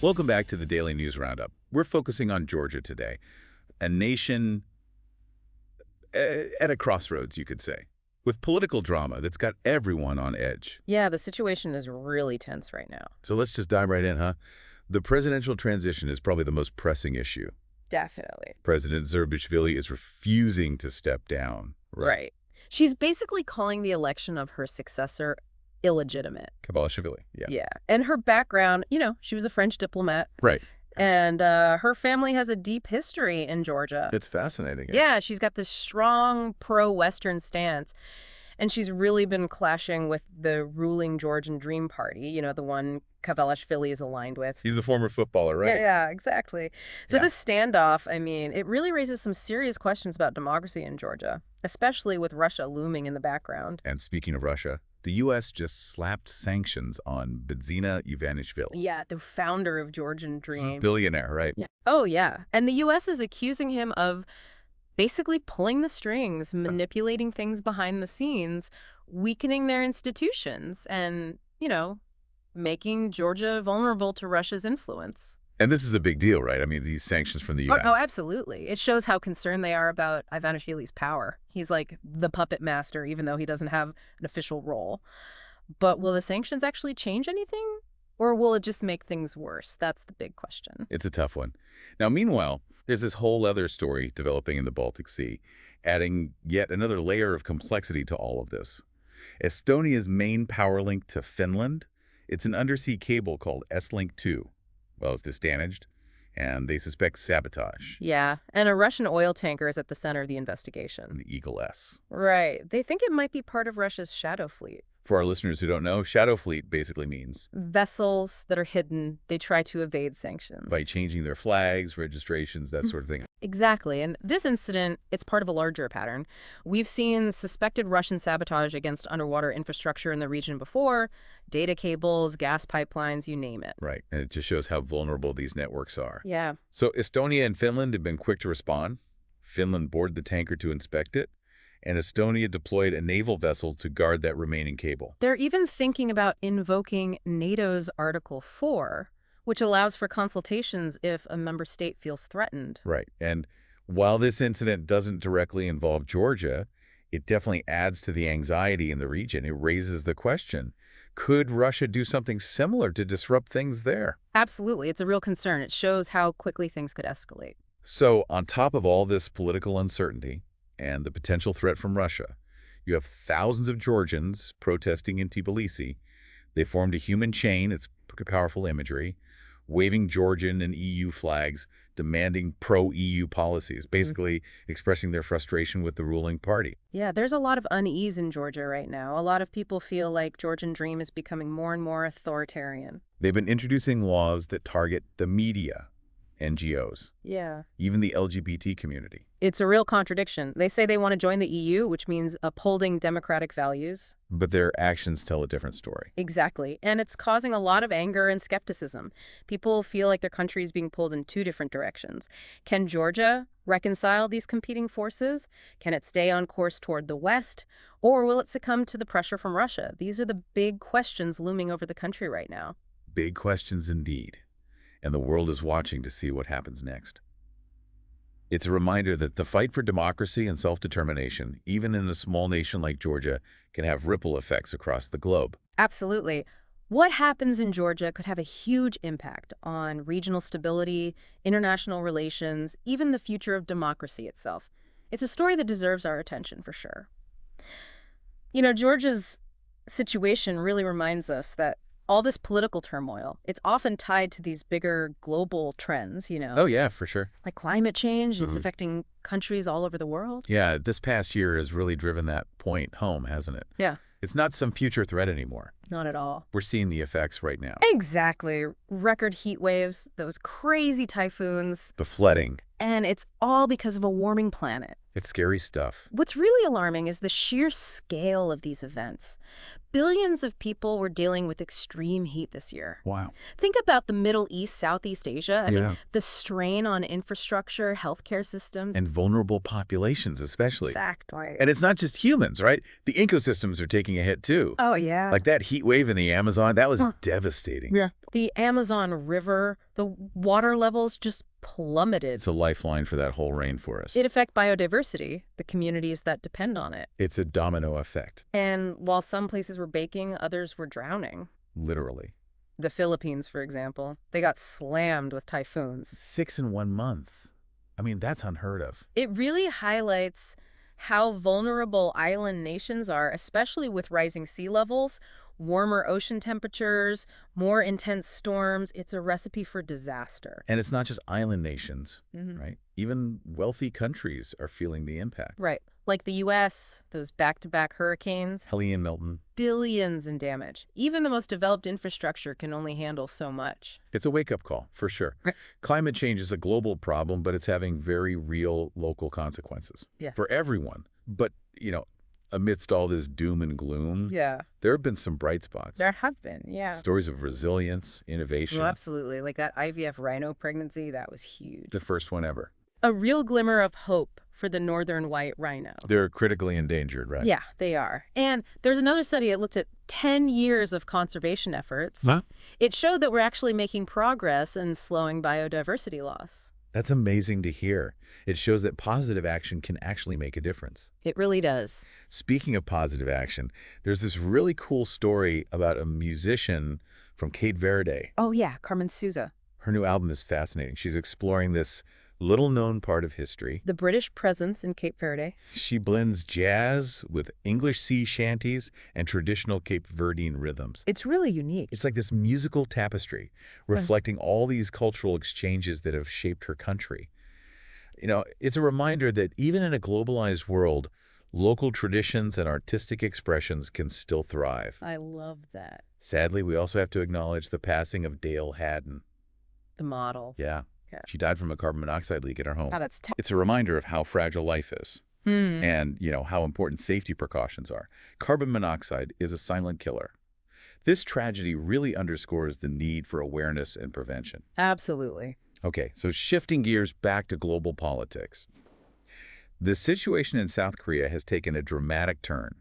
Welcome back to the Daily News Roundup. We're focusing on Georgia today, a nation at a crossroads, you could say, with political drama that's got everyone on edge. Yeah, the situation is really tense right now. So let's just dive right in, huh? The presidential transition is probably the most pressing issue. Definitely. President Zurabishvili is refusing to step down. Right. She's basically calling the election of her successor illegitimate. Kabalashvili, yeah. Yeah. And her background, she was a French diplomat. Right. And her family has a deep history in Georgia. It's fascinating. Yeah, she's got this strong pro-Western stance. And she's really been clashing with the ruling Georgian Dream Party, the one Kavelashvili is aligned with. He's the former footballer, right? Yeah, exactly. So this standoff, it really raises some serious questions about democracy in Georgia, especially with Russia looming in the background. And speaking of Russia, the U.S. just slapped sanctions on Bidzina Ivanishvili. Yeah, the founder of Georgian Dream. Billionaire, right? Yeah. Oh, yeah. And the U.S. is accusing him of basically pulling the strings, manipulating things behind the scenes, weakening their institutions, and, making Georgia vulnerable to Russia's influence. And this is a big deal, right? I mean, these sanctions from the U.S. Oh, absolutely. It shows how concerned they are about Ivanishvili's power. He's like the puppet master, even though he doesn't have an official role. But will the sanctions actually change anything? Or will it just make things worse? That's the big question. It's a tough one. Now, meanwhile, there's this whole other story developing in the Baltic Sea, adding yet another layer of complexity to all of this. Estonia's main power link to Finland, it's an undersea cable called S-Link 2. Well, it's damaged, and they suspect sabotage. Yeah, and a Russian oil tanker is at the center of the investigation. The Eagle S. Right. They think it might be part of Russia's shadow fleet. For our listeners who don't know, shadow fleet basically means vessels that are hidden. They try to evade sanctions. By changing their flags, registrations, that sort of thing. Exactly. And this incident, it's part of a larger pattern. We've seen suspected Russian sabotage against underwater infrastructure in the region before, data cables, gas pipelines, you name it. Right. And it just shows how vulnerable these networks are. Yeah. So Estonia and Finland have been quick to respond. Finland boarded the tanker to inspect it, and Estonia deployed a naval vessel to guard that remaining cable. They're even thinking about invoking NATO's Article 4, which allows for consultations if a member state feels threatened. Right. And while this incident doesn't directly involve Georgia, it definitely adds to the anxiety in the region. It raises the question, could Russia do something similar to disrupt things there? Absolutely. It's a real concern. It shows how quickly things could escalate. So on top of all this political uncertainty and the potential threat from Russia, you have thousands of Georgians protesting in Tbilisi. They formed a human chain, it's powerful imagery, waving Georgian and EU flags, demanding pro-EU policies, basically expressing their frustration with the ruling party. Yeah, there's a lot of unease in Georgia right now. A lot of people feel like Georgian Dream is becoming more and more authoritarian. They've been introducing laws that target the media, NGOs, even the LGBT community. It's a real contradiction. They say they want to join the EU, which means upholding democratic values. But their actions tell a different story. Exactly. And it's causing a lot of anger and skepticism. People feel like their country is being pulled in two different directions. Can Georgia reconcile these competing forces? Can it stay on course toward the West? Or will it succumb to the pressure from Russia? These are the big questions looming over the country right now. Big questions indeed. And the world is watching to see what happens next. It's a reminder that the fight for democracy and self-determination, even in a small nation like Georgia, can have ripple effects across the globe. Absolutely. What happens in Georgia could have a huge impact on regional stability, international relations, even the future of democracy itself. It's a story that deserves our attention for sure. Georgia's situation really reminds us that all this political turmoil, it's often tied to these bigger global trends, Oh, yeah, for sure. Like climate change. It's affecting countries all over the world. Yeah, this past year has really driven that point home, hasn't it? Yeah. It's not some future threat anymore. Not at all. We're seeing the effects right now. Exactly. Record heat waves, those crazy typhoons. The flooding. And it's all because of a warming planet. It's scary stuff. What's really alarming is the sheer scale of these events. Billions of people were dealing with extreme heat this year. Wow. Think about the Middle East, Southeast Asia. I mean, the strain on infrastructure, healthcare systems. And vulnerable populations especially. Exactly. And it's not just humans, right? The ecosystems are taking a hit too. Oh, yeah. Like that heat wave in the Amazon, that was devastating. Yeah. The Amazon River, The water levels just plummeted. It's a lifeline for that whole rainforest. It affects biodiversity, the communities that depend on it. It's a domino effect, And while some places were baking, others were drowning. literally. The Philippines, for example, they got slammed with typhoons. 6 in 1 month. I mean, that's unheard of. It really highlights how vulnerable island nations are, especially with rising sea levels, warmer ocean temperatures, more intense storms. It's a recipe for disaster. And it's not just island nations, Mhm. right? Even wealthy countries are feeling the impact. Right. Like the U.S., those back-to-back hurricanes, Helene Milton. billions in damage. Even the most developed infrastructure can only handle so much. It's a wake-up call, for sure. Right. Climate change is a global problem, but it's having very real local consequences Yeah. for everyone. But, amidst all this doom and gloom, Yeah. there have been some bright spots. There have been, yeah. Stories of resilience, innovation. Well, absolutely. Like that IVF rhino pregnancy, that was huge. The first one ever. A real glimmer of hope for the northern white rhino. They're critically endangered, right? Yeah, they are. And there's another study that looked at 10 years of conservation efforts. Huh? It showed that we're actually making progress in slowing biodiversity loss. That's amazing to hear. It shows that positive action can actually make a difference. It really does. Speaking of positive action, there's this really cool story about a musician from Cape Verde. Oh, yeah, Carmen Souza. Her new album is fascinating. She's exploring this little-known part of history. The British presence in Cape Verde. She blends jazz with English sea shanties and traditional Cape Verdean rhythms. It's really unique. It's like this musical tapestry reflecting all these cultural exchanges that have shaped her country. It's a reminder that even in a globalized world, local traditions and artistic expressions can still thrive. I love that. Sadly, we also have to acknowledge the passing of Dale Haddon. The model. Yeah. Yeah. She died from a carbon monoxide leak at her home. Oh, that's It's a reminder of how fragile life is and, how important safety precautions are. Carbon monoxide is a silent killer. This tragedy really underscores the need for awareness and prevention. Absolutely. Okay, so shifting gears back to global politics. The situation in South Korea has taken a dramatic turn.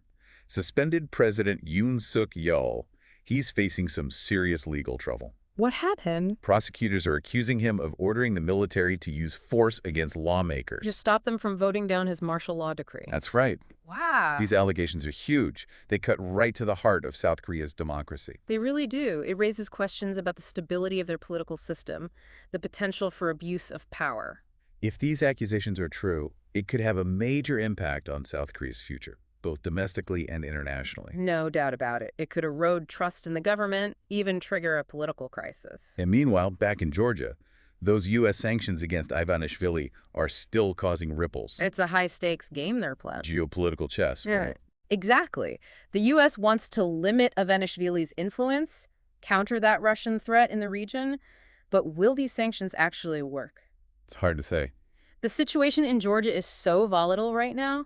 Suspended President Yoon Suk Yeol, he's facing some serious legal trouble. What happened? Prosecutors are accusing him of ordering the military to use force against lawmakers. Just stop them from voting down his martial law decree. That's right. Wow. These allegations are huge. They cut right to the heart of South Korea's democracy. They really do. It raises questions about the stability of their political system, the potential for abuse of power. If these accusations are true, it could have a major impact on South Korea's future, both domestically and internationally. No doubt about it. It could erode trust in the government, even trigger a political crisis. And meanwhile, back in Georgia, those U.S. sanctions against Ivanishvili are still causing ripples. It's a high-stakes game they're playing. Geopolitical chess, right? Exactly. The U.S. wants to limit Ivanishvili's influence, counter that Russian threat in the region, but will these sanctions actually work? It's hard to say. The situation in Georgia is so volatile right now.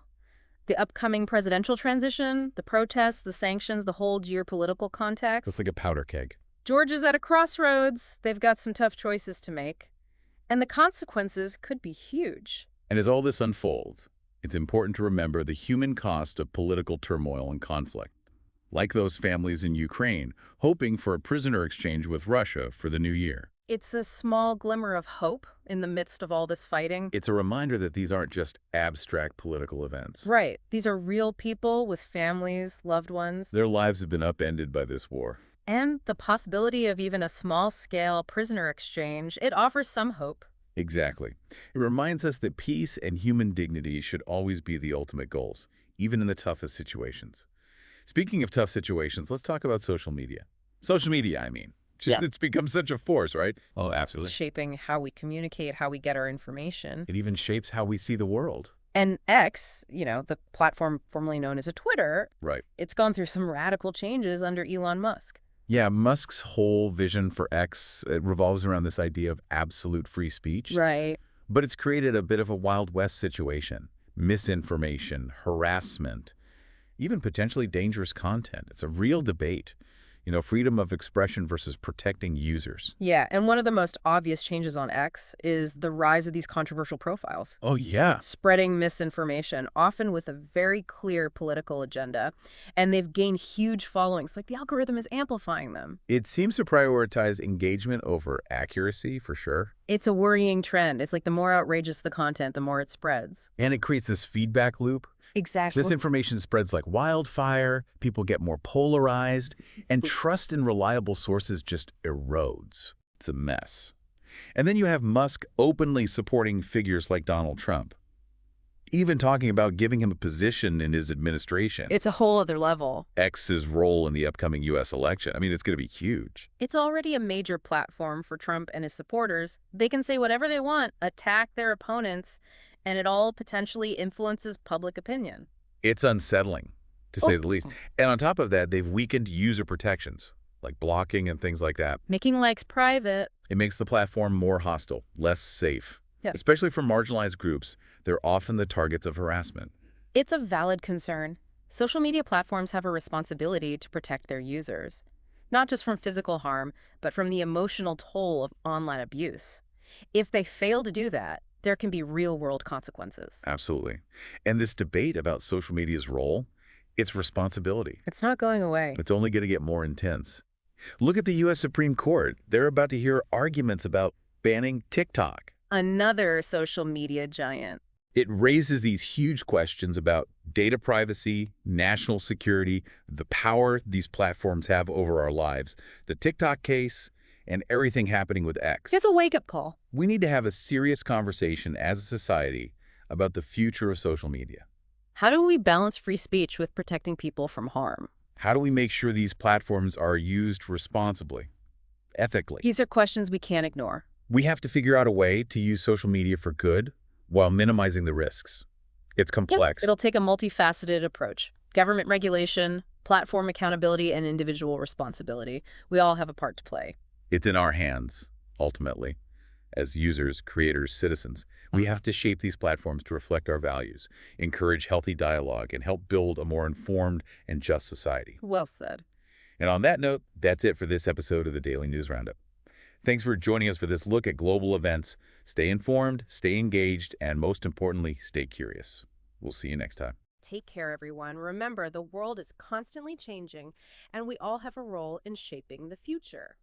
The upcoming presidential transition, the protests, the sanctions, the whole geopolitical context. It's like a powder keg. Georgia's at a crossroads. They've got some tough choices to make. And the consequences could be huge. And as all this unfolds, it's important to remember the human cost of political turmoil and conflict. Like those families in Ukraine, hoping for a prisoner exchange with Russia for the new year. It's a small glimmer of hope in the midst of all this fighting. It's a reminder that these aren't just abstract political events. Right. These are real people with families, loved ones. Their lives have been upended by this war. And the possibility of even a small-scale prisoner exchange, it offers some hope. Exactly. It reminds us that peace and human dignity should always be the ultimate goals, even in the toughest situations. Speaking of tough situations, let's talk about social media. Social media, I mean. It's become such a force, right? Oh, absolutely. Shaping how we communicate, how we get our information. It even shapes how we see the world. And X, the platform formerly known as a Twitter, Right. it's gone through some radical changes under Elon Musk. Yeah, Musk's whole vision for X, it revolves around this idea of absolute free speech. Right. But it's created a bit of a Wild West situation. Misinformation, harassment, even potentially dangerous content. It's a real debate. Freedom of expression versus protecting users. Yeah, and one of the most obvious changes on X is the rise of these controversial profiles, Oh, yeah. spreading misinformation, often with a very clear political agenda, and they've gained huge followings. Like the algorithm is amplifying them. It seems to prioritize engagement over accuracy, for sure. It's a worrying trend. It's like the more outrageous the content, the more it spreads. And it creates this feedback loop. Exactly. Misinformation spreads like wildfire, people get more polarized, and trust in reliable sources just erodes. It's a mess. And then you have Musk openly supporting figures like Donald Trump, even talking about giving him a position in his administration. It's a whole other level. X's role in the upcoming U.S. election. I mean, it's going to be huge. It's already a major platform for Trump and his supporters. They can say whatever they want, attack their opponents, and it all potentially influences public opinion. It's unsettling, to say the least. And on top of that, they've weakened user protections, like blocking and things like that. Making likes private. It makes the platform more hostile, less safe. Yeah. Especially for marginalized groups, they're often the targets of harassment. It's a valid concern. Social media platforms have a responsibility to protect their users, not just from physical harm, but from the emotional toll of online abuse. If they fail to do that, there can be real-world consequences. Absolutely. And this debate about social media's role, its responsibility, It's not going away. it's only going to get more intense. Look at the U.S. Supreme Court. They're about to hear arguments about banning TikTok. Another social media giant. It raises these huge questions about data privacy, national security, the power these platforms have over our lives, the TikTok case, and everything happening with X. It's a wake-up call. We need to have a serious conversation as a society about the future of social media. How do we balance free speech with protecting people from harm? How do we make sure these platforms are used responsibly, ethically? These are questions we can't ignore. We have to figure out a way to use social media for good while minimizing the risks. It's complex. It'll take a multifaceted approach. Government regulation, platform accountability, and individual responsibility. We all have a part to play. It's in our hands, ultimately. As users, creators, citizens, we have to shape these platforms to reflect our values, encourage healthy dialogue, and help build a more informed and just society. Well said. And on that note, that's it for this episode of the Daily News Roundup. Thanks for joining us for this look at global events. Stay informed, stay engaged, and most importantly, stay curious. We'll see you next time. Take care, everyone. Remember, the world is constantly changing, and we all have a role in shaping the future.